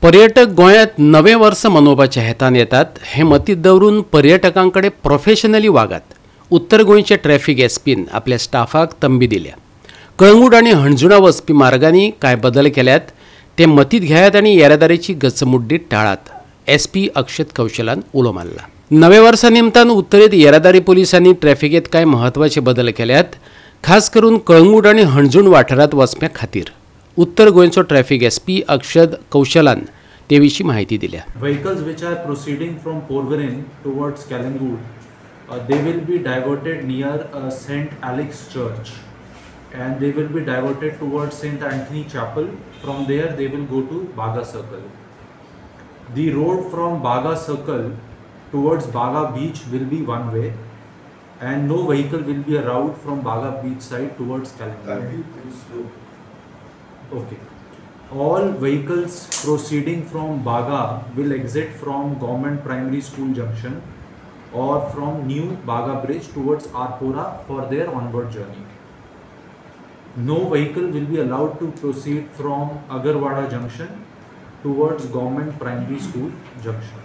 पर्यटक गोंयांत नवे वर्स मनोवपाच्या हेतान येतात हे मतीत दवरून पर्यटकांकडे प्रोफेशनली वागात उत्तर गोंयचे ट्रॅफिक एसपीन आपल्या स्टाफाक तंबी दिल्या। कळंगूट आनी हणजुणा वचपी मार्गांनी काय बदल केल्यात ते मतीत घेयात आनी येरादारीची गचमुड्डी टाळात। एसपी अक्षत कौशलान उलो मारला। नवे वर्सा निमतान उत्तरेत येरादारी पुलिसांनी ट्रॅफिकेत काय महत्वाचे बदल केल्यात, खास करून कळंगूट आनी हणजूण वाठारांत वचप्या खातीर। उत्तर गोंयचो ट्रॅफिक एसपी अक्षत कौशलान ते विशीं माहिती दिल्या। Vehicles which are proceeding from Porvorim towards Kalingut, they will be diverted near St. Alex Church, and they will be diverted towards St. Anthony Chapel. From there they will go to Baga Circle. The road from Baga Circle towards Baga Beach will be one way, and no vehicle will be allowed from Baga Beach side towards Kalingut. Okay. All vehicles proceeding from Baga will exit from Government Primary School Junction or from New Baga Bridge towards Arpora for their onward journey. No vehicle will be allowed to proceed from Agarwada Junction towards Government Primary School Junction.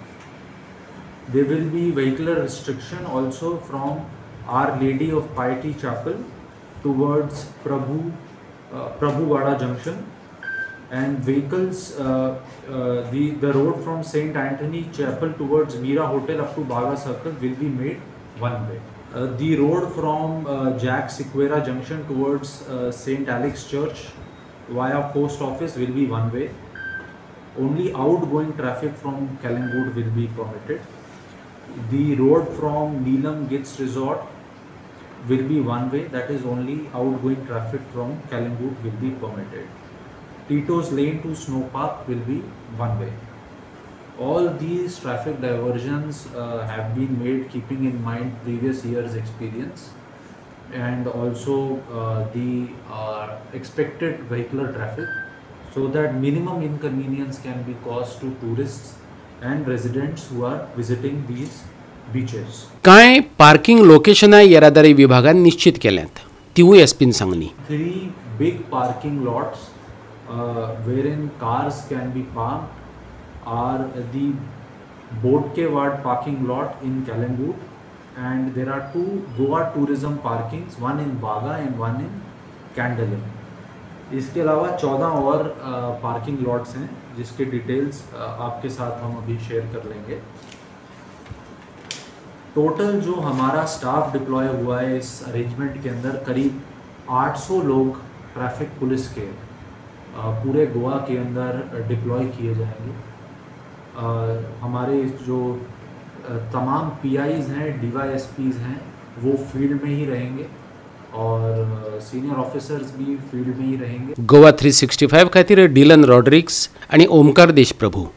There will be vehicular restriction also from Our Lady of Piety Chapel towards Prabhuwada Junction, and vehicles the road from St. Anthony Chapel towards Mira Hotel up to Baga Circle will be made one way. The road from Jack Sequeira Junction towards St. Alex Church via Post Office will be one way. Only outgoing traffic from Kalingut will be permitted. The road from Neelam Gits Resort will be one way, that is only outgoing traffic from Kalingut will be permitted. Tito's Lane to Snow Park will be one way. All these traffic diversions have been made keeping in mind previous year's experience and also the expected vehicular traffic, so that minimum inconvenience can be caused to tourists and residents who are visiting these beaches. काय parking लोकेशनां येरादारी विभागान निश्चित केल्यात तिवूय एसपीन Sangli. 3 big parking lots wherein cars can be parked are the Bodkewad parking lot in Kalingut, and there are 2 Goa tourism parkings, one in Baga and one in Candalim. इसके अलावा 14 और parking lots हैं जिसके डिटेल्स आपके साथ हम अभी share कर लेंगे। टोटल जो हमारा स्टाफ डिप्लॉय हुआ है इस अरेंजमेंट के अंदर करीब 800 लोग ट्रैफिक पुलिस के पूरे गोवा के अंदर डिप्लॉय किए जाएंगे। हमारे जो तमाम पीआईज हैं, डीवाईएसपीज हैं, वो फील्ड में ही रहेंगे और सीनियर ऑफिसर्स भी फील्ड में ही रहेंगे। गोवा 365 खातीर डिलन रॉड्रिक्स आणि ओमकार देशप्रभू।